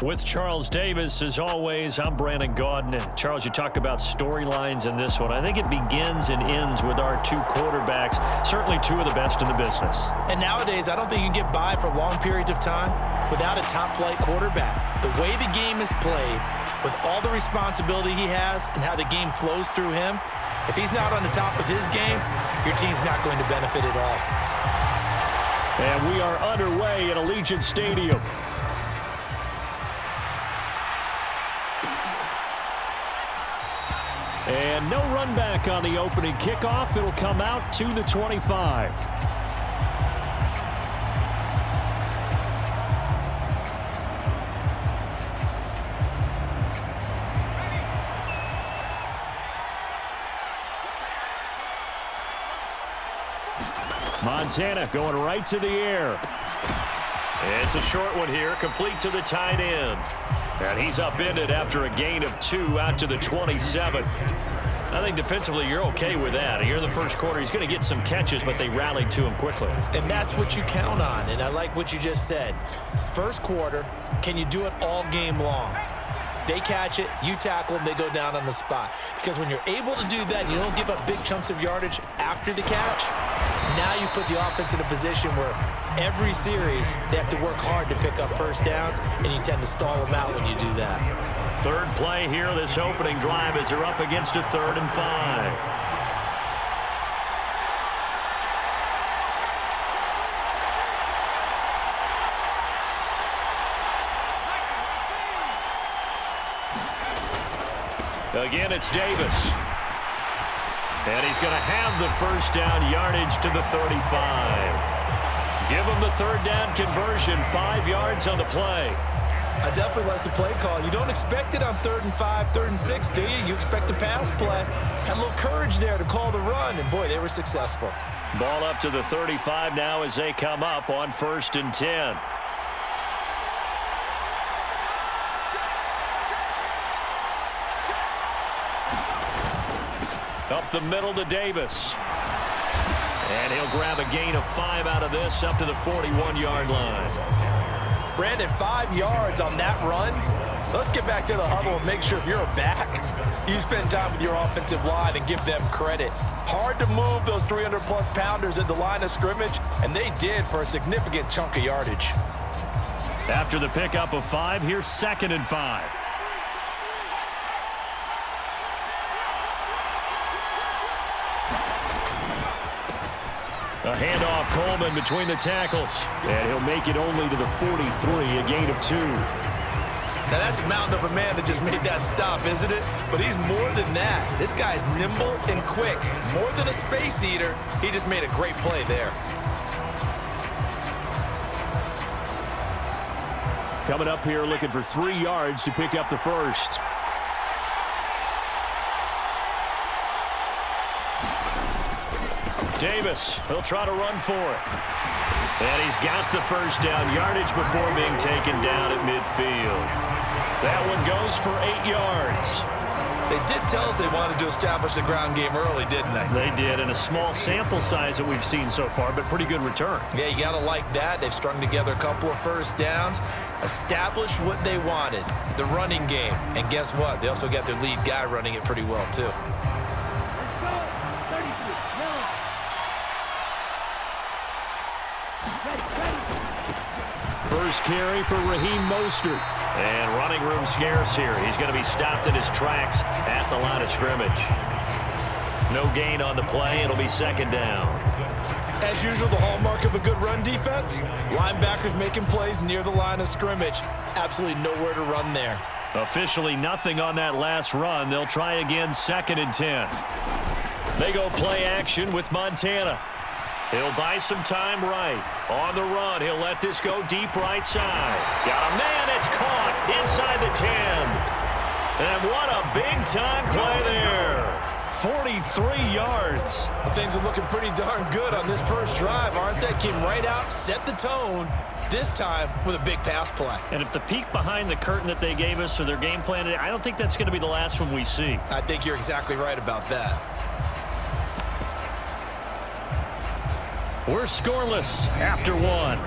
With Charles Davis, as always, I'm Brandon Gaudin. And Charles, you talk about storylines in this one. I think it begins and ends with our two quarterbacks, certainly two of the best in the business. And nowadays, I don't think you can get by for long periods of time without a top-flight quarterback. The way the game is played, with all the responsibility he has and how the game flows through him, if he's not on the top of his game, your team's not going to benefit at all. And we are underway at Allegiant Stadium. And no run back on the opening kickoff. It'll come out to the 25. Montana going right to the air. It's a short one here, complete to the tight end. And he's upended after a gain of 2 out to the 27. I think defensively you're okay with that. Here in the first quarter, he's going to get some catches, but they rallied to him quickly. And that's what you count on, and I like what you just said. First quarter, can you do it all game long? They catch it, you tackle them, they go down on the spot. Because when you're able to do that, you don't give up big chunks of yardage after the catch, now you put the offense in a position where every series they have to work hard to pick up first downs, and you tend to stall them out when you do that. Third play here, this opening drive as they're up against a 3rd and 5. Again, it's Davis. And he's going to have the first down yardage to the 35. Give him the 3rd down conversion, 5 yards on the play. I definitely like the play call. You don't expect it on 3rd and 5, 3rd and 6, do you? You expect a pass play. Had a little courage there to call the run, and boy, they were successful. Ball up to the 35 now as they come up on 1st and 10. Up the middle to Davis. And he'll grab a gain of 5 out of this up to the 41-yard line. Brandon, 5 yards on that run. Let's get back to the huddle and make sure if you're a back, you spend time with your offensive line and give them credit. Hard to move those 300-plus pounders at the line of scrimmage, and they did for a significant chunk of yardage. After the pickup of 5, here's 2nd and 5. A handoff, Coleman between the tackles. And he'll make it only to the 43, a gain of 2. Now that's a mountain of a man that just made that stop, isn't it? But he's more than that. This guy's nimble and quick. More than a space eater, he just made a great play there. Coming up here looking for 3 yards to pick up the first. Davis, he'll try to run for it. And he's got the first down yardage before being taken down at midfield. That one goes for 8 yards. They did tell us they wanted to establish the ground game early, didn't they? They did, in a small sample size that we've seen so far, but pretty good return. Yeah, you got to like that. They've strung together a couple of first downs, established what they wanted, the running game. And guess what? They also got their lead guy running it pretty well, too. First carry for Raheem Mostert. And running room scarce here. He's going to be stopped in his tracks at the line of scrimmage. No gain on the play. It'll be 2nd down. As usual, the hallmark of a good run defense, linebackers making plays near the line of scrimmage. Absolutely nowhere to run there. Officially nothing on that last run. They'll try again, 2nd and 10. They go play action with Montana. He'll buy some time right. On the run, he'll let this go deep right side. Got a man, it's caught inside the 10. And what a big-time play there. 43 yards. Well, things are looking pretty darn good on this first drive, aren't they? Came right out, set the tone, this time with a big pass play. And if the peek behind the curtain that they gave us or their game plan, I don't think that's going to be the last one we see. I think you're exactly right about that. We're scoreless after 1.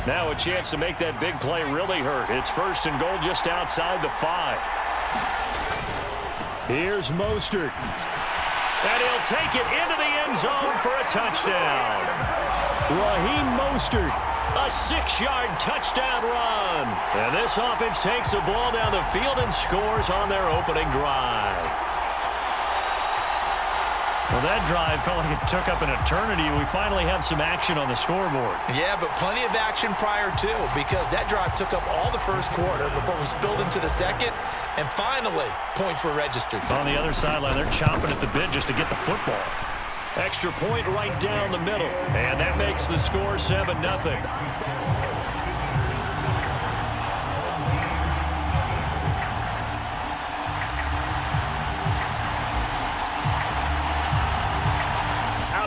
Now a chance to make that big play really hurt. It's 1st and goal just outside the 5. Here's Mostert. And he'll take it into the end zone for a touchdown. Raheem Mostert, a 6-yard touchdown run. And this offense takes the ball down the field and scores on their opening drive. Well, that drive felt like it took up an eternity. We finally have some action on the scoreboard. Yeah, but plenty of action prior to, because that drive took up all the first quarter before we spilled into the second, and finally, points were registered. On the other sideline, they're chomping at the bit just to get the football. Extra point right down the middle, and that makes the score 7-0.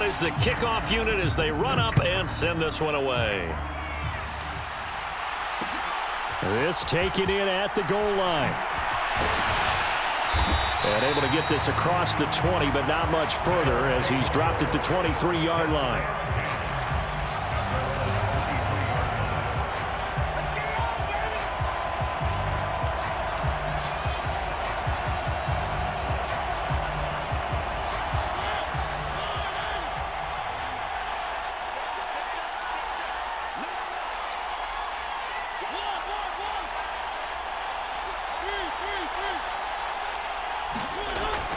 Is the kickoff unit as they run up and send this one away. This taken in at the goal line. And able to get this across the 20, but not much further as he's dropped at the 23-yard line.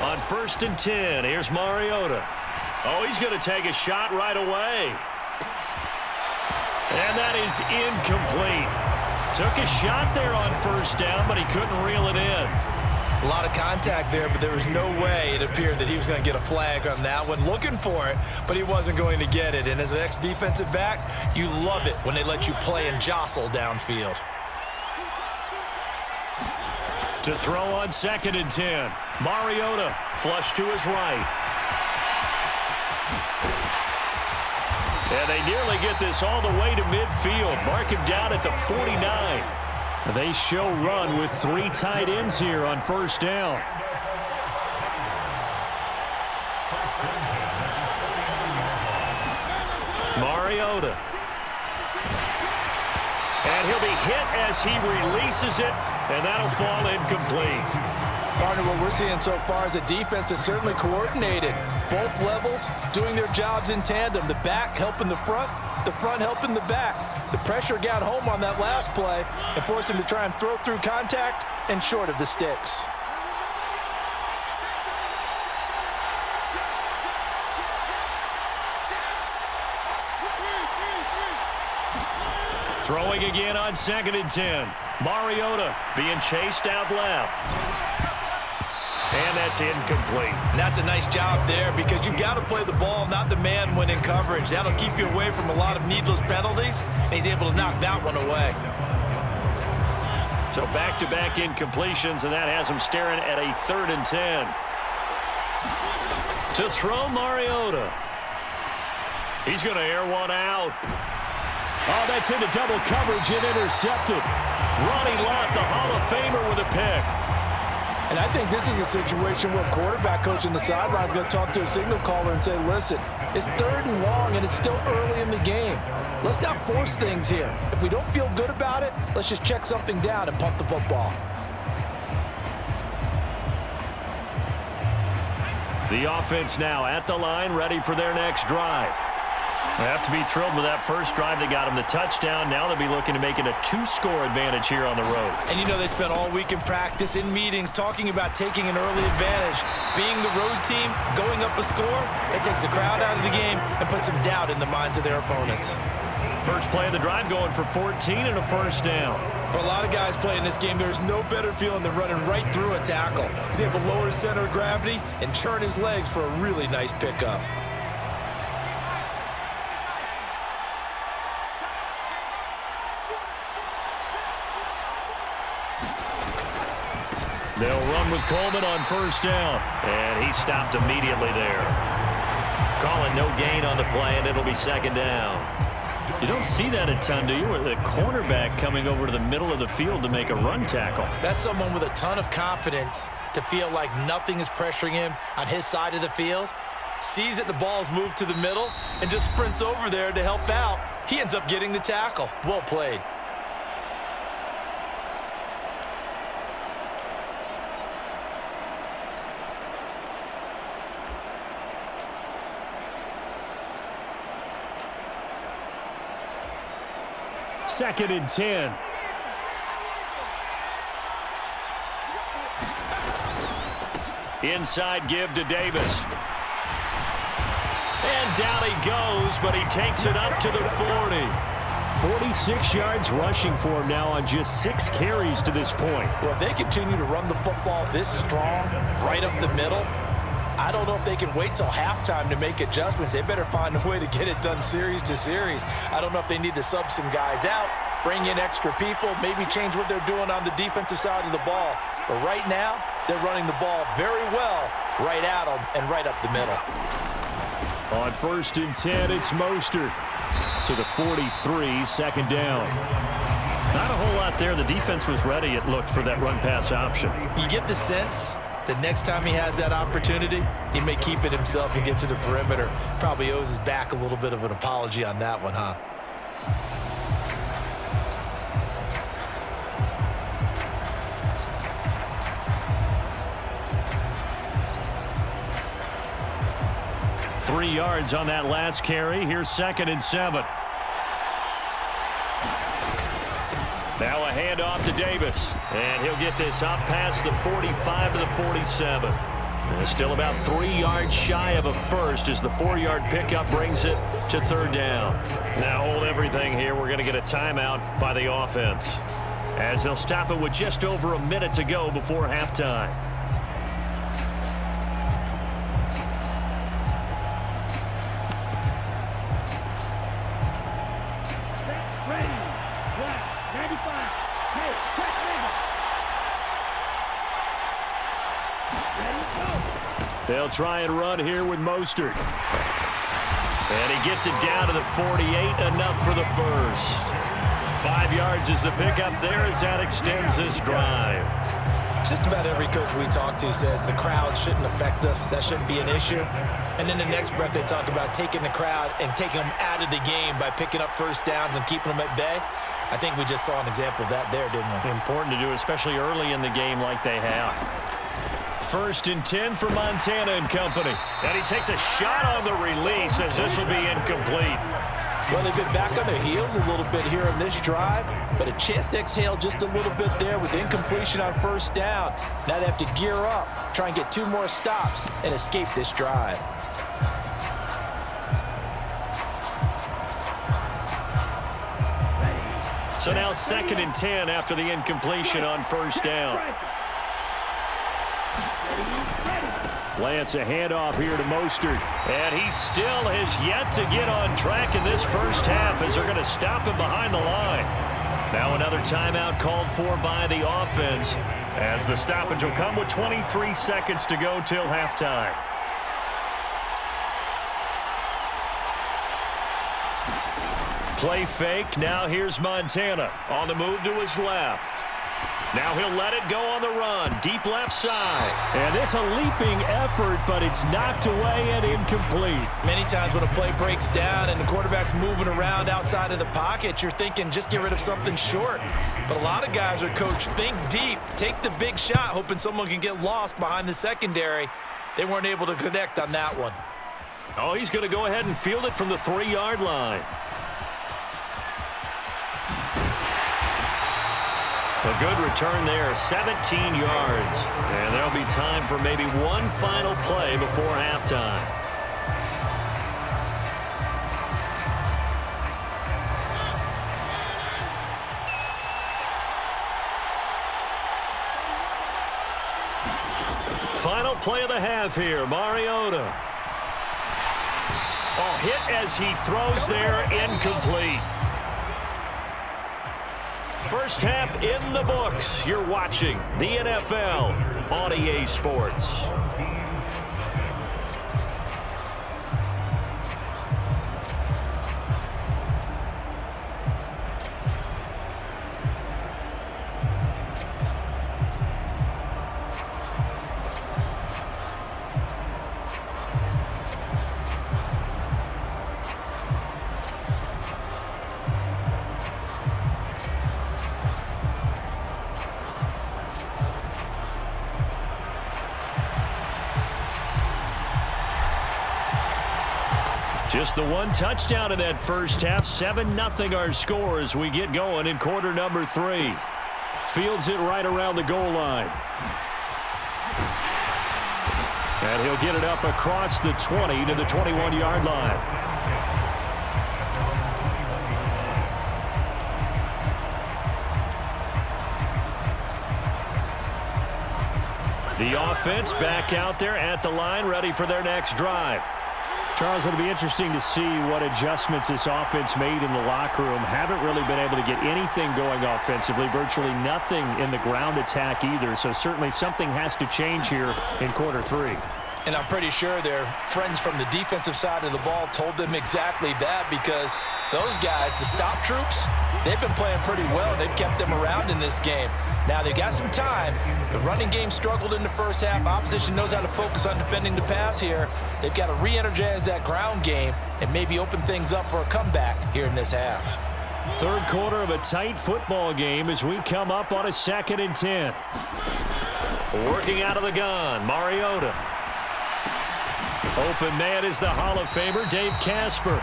On 1st and 10, here's Mariota. Oh, he's going to take a shot right away. And that is incomplete. Took a shot there on 1st down, but he couldn't reel it in. A lot of contact there, but there was no way it appeared that he was going to get a flag on that one. Looking for it, but he wasn't going to get it. And as an ex-defensive back, you love it when they let you play and jostle downfield. To throw on 2nd and 10. Mariota flush to his right. And they nearly get this all the way to midfield. Mark him down at the 49. They show run with 3 tight ends here on 1st down. Mariota. And he'll be hit as he releases it, and that'll fall incomplete. Partner, what we're seeing so far is a defense that's certainly coordinated. Both levels doing their jobs in tandem. The back helping the front helping the back. The pressure got home on that last play and forced him to try and throw through contact and short of the sticks. Throwing again on 2nd and 10. Mariota being chased out left. And that's incomplete. And that's a nice job there because you've got to play the ball, not the man when in coverage. That'll keep you away from a lot of needless penalties, and he's able to knock that one away. So back-to-back incompletions, and that has him staring at a 3rd and 10. To throw Mariota. He's going to air one out. Oh, that's into double coverage and intercepted. Ronnie Lott, the Hall of Famer, with a pick. And I think this is a situation where quarterback coach on the sideline is going to talk to a signal caller and say, listen, it's 3rd and long and it's still early in the game. Let's not force things here. If we don't feel good about it, let's just check something down and punt the football. The offense now at the line, ready for their next drive. They have to be thrilled with that first drive. They got him the touchdown. Now they'll be looking to make it a 2-score advantage here on the road. And you know they spent all week in practice, in meetings, talking about taking an early advantage. Being the road team, going up a score, that takes the crowd out of the game and puts some doubt in the minds of their opponents. First play of the drive going for 14 and a 1st down. For a lot of guys playing this game, there's no better feeling than running right through a tackle. He's able to lower his center of gravity and churn his legs for a really nice pickup. They'll run with Coleman on 1st down. And he stopped immediately there. Calling no gain on the play, and it'll be 2nd down. You don't see that a ton, do you? With the cornerback coming over to the middle of the field to make a run tackle. That's someone with a ton of confidence to feel like nothing is pressuring him on his side of the field. sees that the ball's moved to the middle, and just sprints over there to help out. He ends up getting the tackle. Well played. Second and 10. Inside give to Davis. And down he goes, but he takes it up to the 40. 46 yards rushing for him now on just 6 carries to this point. Well, if they continue to run the football this strong, right up the middle, I don't know if they can wait till halftime to make adjustments. They better find a way to get it done series to series. I don't know if they need to sub some guys out, bring in extra people, maybe change what they're doing on the defensive side of the ball. But right now, they're running the ball very well right at them and right up the middle. On first and 10, it's Mostert to the 43, second down. Not a whole lot there. The defense was ready, it looked, for that run-pass option. You get the sense that next time he has that opportunity, he may keep it himself and get to the perimeter. Probably owes his back a little bit of an apology on that one, huh? Three yards on that last carry. Here's second and 7. Now a handoff to Davis. And he'll get this up past the 45 to the 47. And still about 3 yards shy of a first as the 4-yard pickup brings it to third down. Now hold everything here. We're going to get a timeout by the offense, as they'll stop it with just over a minute to go before halftime. They'll try and run here with Mostert. And he gets it down to the 48, enough for the first. 5 yards is the pickup there as that extends this drive. Just about every coach we talk to says the crowd shouldn't affect us. That shouldn't be an issue. And in the next breath, they talk about taking the crowd and taking them out of the game by picking up first downs and keeping them at bay. I think we just saw an example of that there, didn't we? Important to do, especially early in the game like they have. First and 10 for Montana and company. And he takes a shot on the release as this will be incomplete. Well, they've been back on their heels a little bit here on this drive, but a chance to exhale just a little bit there with incompletion on first down. Now they have to gear up, try and get 2 more stops, and escape this drive. So now second and 10 after the incompletion on first down. Lance, a handoff here to Mostert. And he still has yet to get on track in this first half as they're going to stop him behind the line. Now another timeout called for by the offense as the stoppage will come with 23 seconds to go till halftime. Play fake. Now here's Montana on the move to his left. Now he'll let it go on the run. Deep left side. And it's a leaping effort, but it's knocked away and incomplete. Many times when a play breaks down and the quarterback's moving around outside of the pocket, you're thinking just get rid of something short. But a lot of guys are coached, think deep, take the big shot, hoping someone can get lost behind the secondary. They weren't able to connect on that one. Oh, he's going to go ahead and field it from the 3-yard line. A good return there, 17 yards. And there'll be time for maybe one final play before halftime. Final play of the half here, Mariota. Oh, hit as he throws there, incomplete. First half in the books. You're watching the NFL on EA Sports. Just the one touchdown in that first half. 7-0 our score as we get going in quarter number 3. Fields it right around the goal line. And he'll get it up across the 20 to the 21-yard line. The offense back out there at the line, ready for their next drive. Charles, it'll be interesting to see what adjustments this offense made in the locker room. Haven't really been able to get anything going offensively, virtually nothing in the ground attack either. So certainly something has to change here in quarter 3. And I'm pretty sure their friends from the defensive side of the ball told them exactly that, because those guys, the stop troops, they've been playing pretty well. They've kept them around in this game. Now, they got some time. The running game struggled in the first half. Opposition knows how to focus on defending the pass here. They've got to re-energize that ground game and maybe open things up for a comeback here in this half. Third quarter of a tight football game as we come up on a 2nd and 10. Working out of the gun, Mariota. Open man is the Hall of Famer, Dave Casper.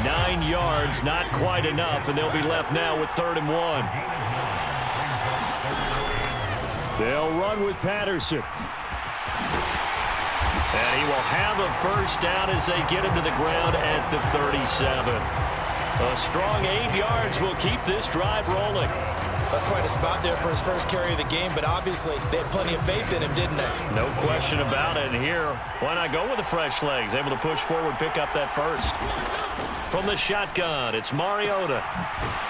9 yards, not quite enough, and they'll be left now with 3rd and 1. They'll run with Patterson. And he will have a first down as they get him to the ground at the 37. A strong 8 yards will keep this drive rolling. That's quite a spot there for his first carry of the game, but obviously they had plenty of faith in him, didn't they? No question about it. And here, why not go with the fresh legs? Able to push forward, pick up that first. From the shotgun, it's Mariota.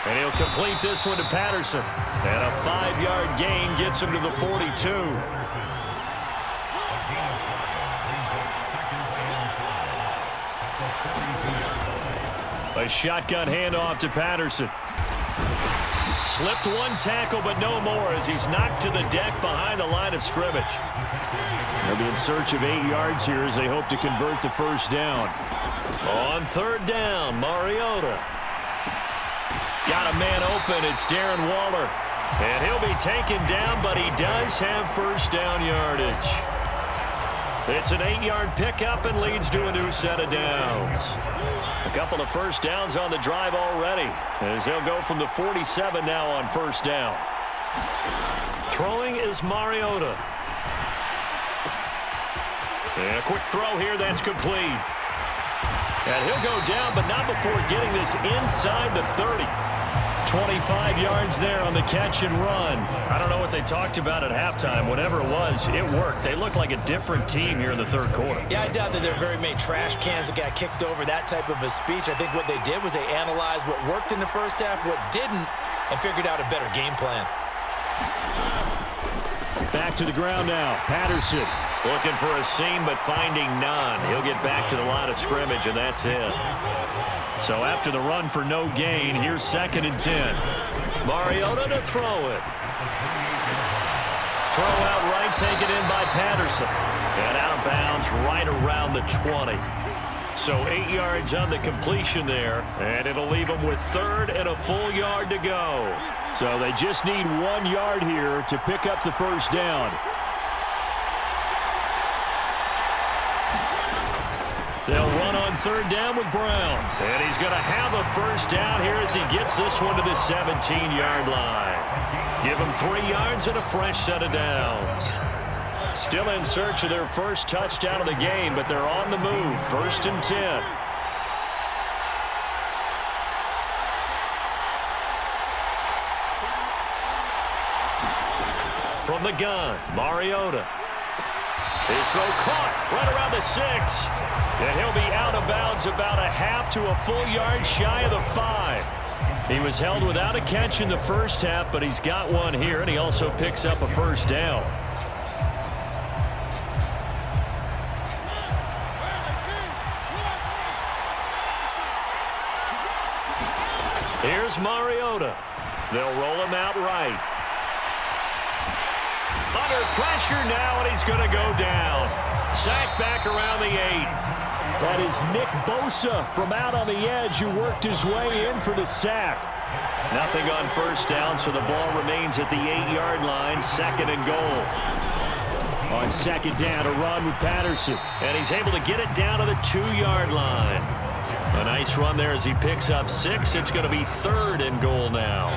And he'll complete this one to Patterson. And a 5-yard gain gets him to the 42. A shotgun handoff to Patterson. Slipped one tackle, but no more as he's knocked to the deck behind the line of scrimmage. They'll be in search of 8 yards here as they hope to convert the first down. On 3rd down, Mariota. Got a man open. It's Darren Waller. And he'll be taken down, but he does have first down yardage. It's an 8-yard pickup and leads to a new set of downs. A couple of first downs on the drive already as they'll go from the 47 now on first down. Throwing is Mariota. And a quick throw here that's complete. And he'll go down, but not before getting this inside the 30. 25 yards there on the catch and run. I don't know what they talked about at halftime. Whatever it was, it worked. They look like a different team here in the third quarter. Yeah, I doubt that there are very many trash cans that got kicked over, that type of a speech. I think what they did was they analyzed what worked in the first half, what didn't, and figured out a better game plan. Back to the ground now. Patterson. Looking for a seam, but finding none. He'll get back to the line of scrimmage, and that's it. So after the run for no gain, here's 2nd and 10. Mariota to throw it. Throw out right, taken in by Patterson. And out of bounds right around the 20. So 8 yards on the completion there, and it'll leave them with 3rd and a full yard to go. So they just need 1 yard here to pick up the first down. They'll run on 3rd down with Brown. And he's going to have a first down here as he gets this one to the 17-yard line. Give him 3 yards and a fresh set of downs. Still in search of their first touchdown of the game, but they're on the move. 1st and 10. From the gun, Mariota. His throw caught right around the 6. And he'll be out of bounds about a half to a full yard shy of the 5. He was held without a catch in the first half, but he's got one here, and he also picks up a first down. Here's Mariota. They'll roll him out right. Under pressure now, and he's going to go down. Sacked back around the 8. That is Nick Bosa from out on the edge who worked his way in for the sack. Nothing on first down, so the ball remains at the 8-yard line, 2nd and goal. On second down, a run with Patterson. And he's able to get it down to the 2-yard line. A nice run there as he picks up 6. It's going to be 3rd and goal now.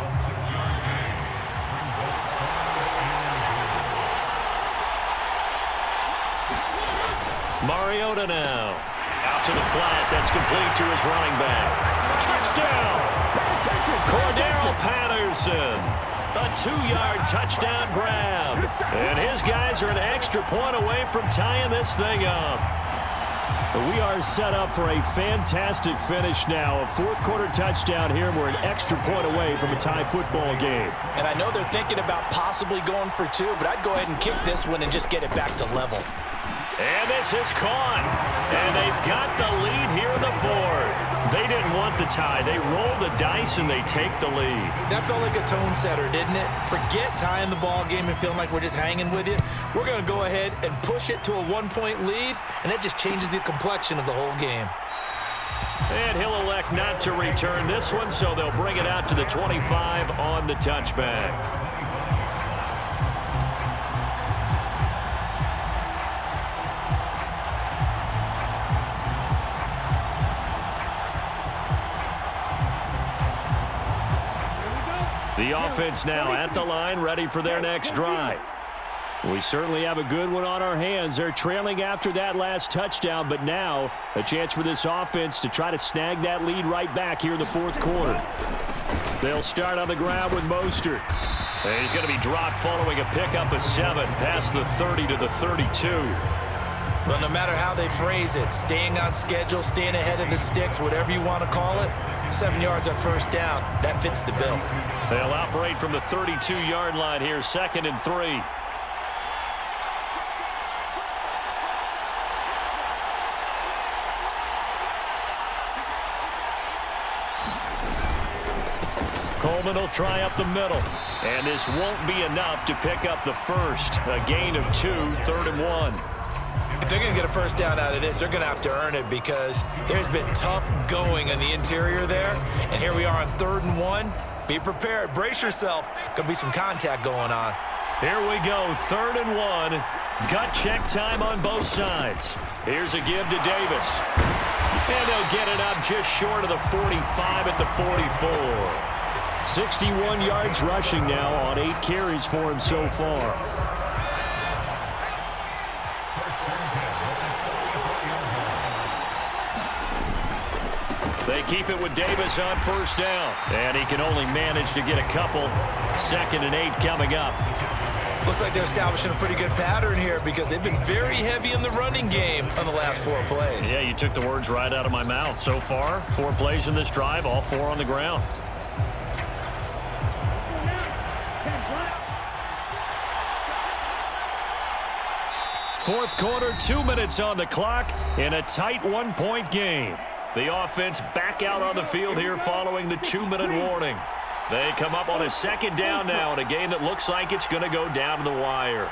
Mariota now. Out to the flat. That's complete to his running back. Touchdown! Cordero Patterson. A 2-yard touchdown grab. And his guys are an extra point away from tying this thing up. We are set up for a fantastic finish now. A fourth-quarter touchdown here. We're an extra point away from a tie football game. And I know they're thinking about possibly going for 2, but I'd go ahead and kick this one and just get it back to level. And this is caught. And they've got the lead here in the 4th. They didn't want the tie. They roll the dice and they take the lead. That felt like a tone setter, didn't it? Forget tying the ball game and feeling like we're just hanging with you. We're going to go ahead and push it to a 1-point lead, and that just changes the complexion of the whole game. And he'll elect not to return this one, so they'll bring it out to the 25 on the touchback. The offense now at the line, ready for their next drive. We certainly have a good one on our hands. They're trailing after that last touchdown, but now a chance for this offense to try to snag that lead right back here in the 4th quarter. They'll start on the ground with Mostert. And he's going to be dropped following a pickup of 7 past the 30 to the 32. Well, no matter how they phrase it, staying on schedule, staying ahead of the sticks, whatever you want to call it, 7 yards on first down, that fits the bill. They'll operate from the 32-yard line here, 2nd and 3. Coleman will try up the middle. And this won't be enough to pick up the first. A gain of 2, 3rd and 1. If they're going to get a first down out of this, they're going to have to earn it because there's been tough going in the interior there. And here we are on 3rd and 1. Be prepared. Brace yourself. Could be some contact going on. Here we go. 3rd and 1. Gut check time on both sides. Here's a give to Davis. And they'll get it up just short of the 45 at the 44. 61 yards rushing now on 8 carries for him so far. They keep it with Davis on first down. And he can only manage to get a couple. 2nd and 8 coming up. Looks like they're establishing a pretty good pattern here because they've been very heavy in the running game on the last 4 plays. Yeah, you took the words right out of my mouth. So far, 4 plays in this drive, all 4 on the ground. Fourth quarter, 2 minutes on the clock in a tight 1-point game. The offense back out on the field here following the 2-minute warning. They come up on a 2nd down now in a game that looks like it's going to go down to the wire.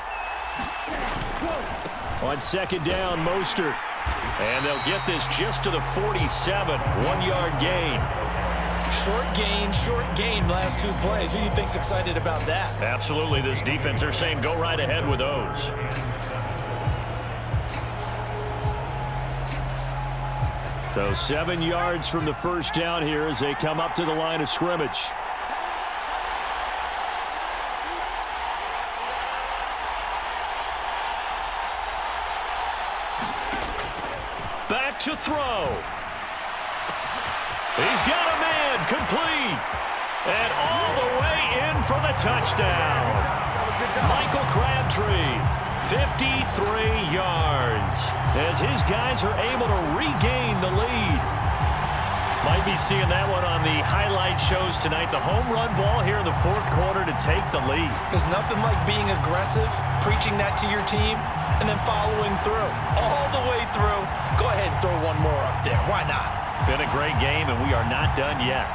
On 2nd down, Mostert. And they'll get this just to the 47, 1-yard gain. Short gain last 2 plays. Who do you think's excited about that? Absolutely, this defense, they're saying go right ahead with those. So 7 yards from the first down here as they come up to the line of scrimmage. Back to throw. He's got a man, complete. And all the way in for the touchdown. Michael Crabtree. 53 yards as his guys are able to regain the lead. Might be seeing that one on the highlight shows tonight. The home run ball here in the 4th quarter to take the lead. There's nothing like being aggressive, preaching that to your team, and then following through. All the way through. Go ahead and throw one more up there. Why not? Been a great game, and we are not done yet.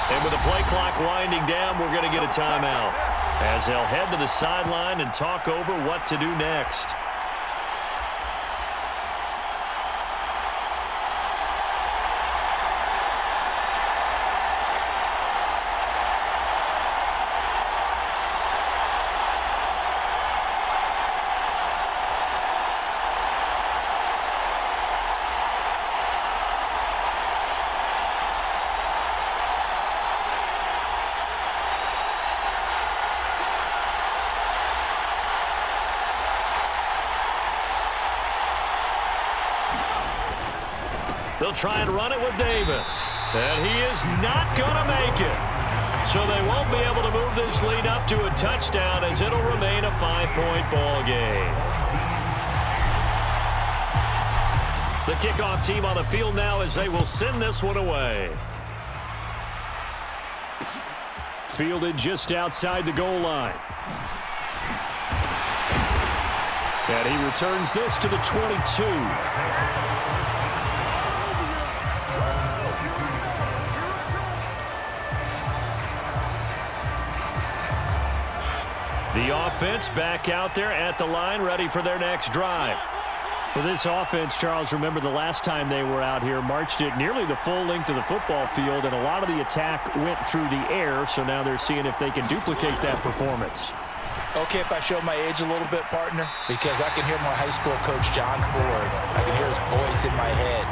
And with the play clock winding down, we're going to get a timeout as they'll head to the sideline and talk over what to do next. They'll try and run it with Davis. And he is not going to make it. So they won't be able to move this lead up to a touchdown as it'll remain a 5-point ball game. The kickoff team on the field now as they will send this one away. Fielded just outside the goal line. And he returns this to the 22. The offense back out there at the line, ready for their next drive. For this offense, Charles, remember the last time they were out here, marched it nearly the full length of the football field, and a lot of the attack went through the air, so now they're seeing if they can duplicate that performance. Okay, if I show my age a little bit, partner, because I can hear my high school coach, John Ford. I can hear his voice in my head.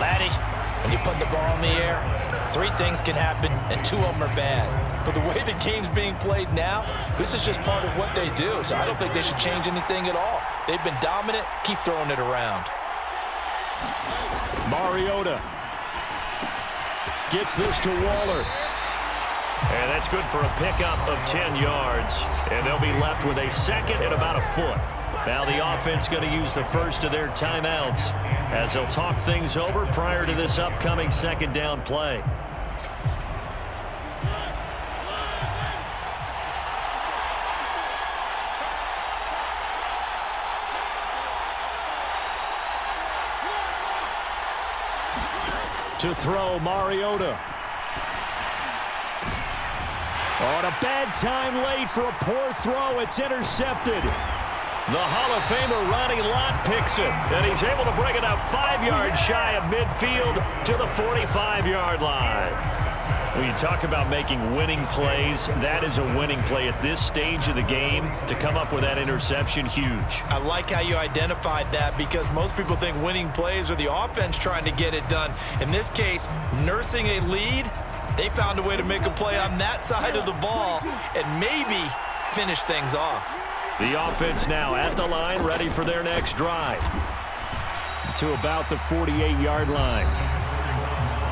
Laddie, when you put the ball in the air, 3 things can happen, and 2 of them are bad. But the way the game's being played now, this is just part of what they do, so I don't think they should change anything at all. They've been dominant. Keep throwing it around. Mariota gets this to Waller. And that's good for a pickup of 10 yards. And they'll be left with a second and about a foot. Now the offense going to use the first of their timeouts as they'll talk things over prior to this upcoming second down play. To throw, Mariota. On a bad time late for a poor throw. It's intercepted. The Hall of Famer Ronnie Lott picks it, and he's able to bring it out 5 yards shy of midfield to the 45-yard line. When you talk about making winning plays, that is a winning play at this stage of the game. To come up with that interception, huge. I like how you identified that because most people think winning plays are the offense trying to get it done. In this case, nursing a lead, they found a way to make a play on that side of the ball and maybe finish things off. The offense now at the line, ready for their next drive. To about the 48-yard line.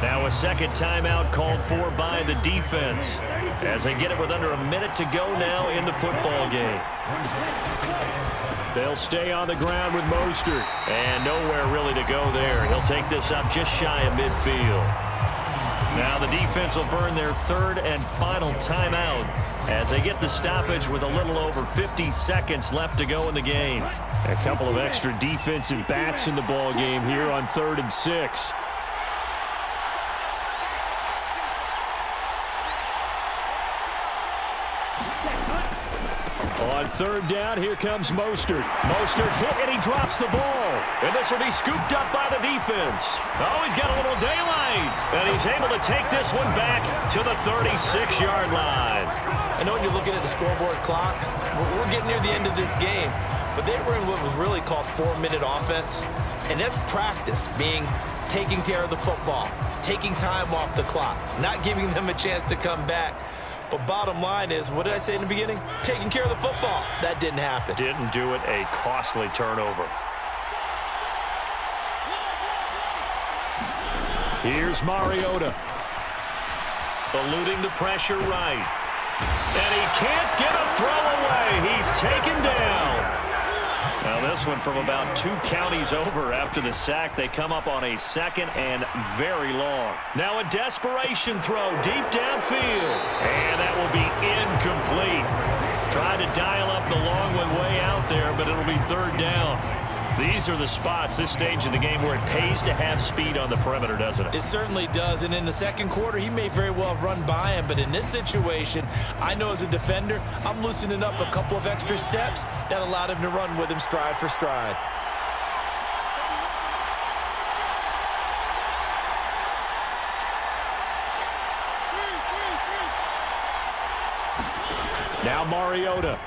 Now a second timeout called for by the defense as they get it with under a minute to go now in the football game. They'll stay on the ground with Mostert. And nowhere really to go there. He'll take this up just shy of midfield. Now the defense will burn their third and final timeout as they get the stoppage with a little over 50 seconds left to go in the game. A couple of extra defensive backs in the ball game here on 3rd and 6. On 3rd down, here comes Mostert. Mostert hit, and he drops the ball. And this will be scooped up by the defense. Oh, he's got a little daylight. And he's able to take this one back to the 36-yard line. I know when you're looking at the scoreboard clock, we're getting near the end of this game. But they were in what was really called 4-minute offense. And that's practice, being taking care of the football, taking time off the clock, not giving them a chance to come back. But bottom line is, what did I say in the beginning? Taking care of the football. That didn't happen. Didn't do it. A costly turnover. Here's Mariota. Eluding the pressure right. And he can't get a throw away. He's taken down. Now this one from about 2 counties over after the sack. They come up on a second and very long. Now a desperation throw deep downfield. And that will be incomplete. Tried to dial up the long one way out there, but it'll be 3rd down. These are the spots, this stage of the game, where it pays to have speed on the perimeter, doesn't it? It certainly does, and in the second quarter, he may very well have run by him, but in this situation, I know as a defender, I'm loosening up a couple of extra steps that allowed him to run with him stride for stride. Now Mariota.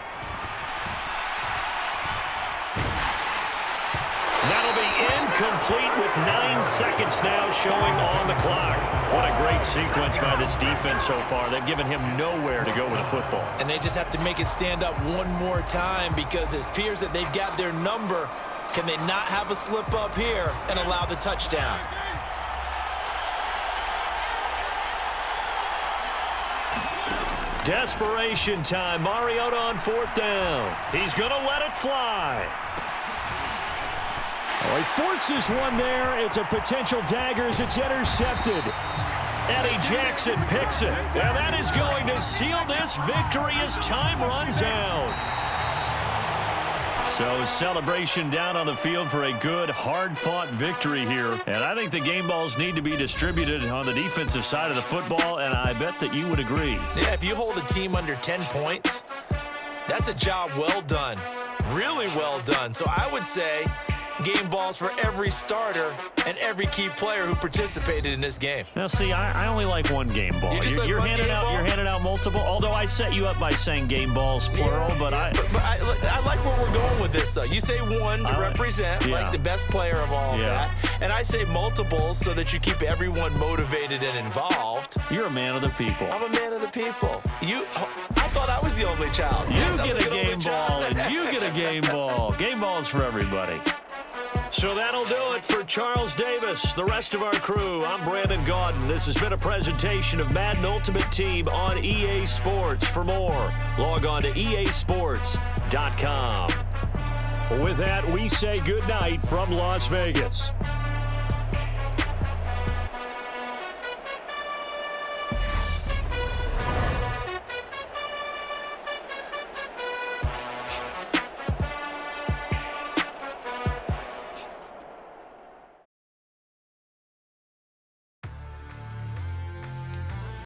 That'll be incomplete with 9 seconds now showing on the clock. What a great sequence by this defense so far. They've given him nowhere to go with the football. And they just have to make it stand up one more time because it appears that they've got their number. Can they not have a slip up here and allow the touchdown? Desperation time. Mariota on 4th down. He's going to let it fly. Oh, he forces one there. It's a potential dagger as it's intercepted. Eddie Jackson picks it. And that is going to seal this victory as time runs out. So celebration down on the field for a good, hard-fought victory here. And I think the game balls need to be distributed on the defensive side of the football, and I bet that you would agree. Yeah, if you hold a team under 10 points, that's a job well done. Really well done. So I would say game balls for every starter and every key player who participated in this game. Now, see, I only like one game ball. You're handing out multiple, although I set you up by saying game balls, plural, but I like where we're going with this, though. You say one to represent, like the best player of all of that, and I say multiples so that you keep everyone motivated and involved. You're a man of the people. I'm a man of the people. I thought I was the only child. You get a game ball, and you get a game ball. Game balls for everybody. So that'll do it for Charles Davis, the rest of our crew. I'm Brandon Gaudin. This has been a presentation of Madden Ultimate Team on EA Sports. For more, log on to easports.com. With that, we say goodnight from Las Vegas.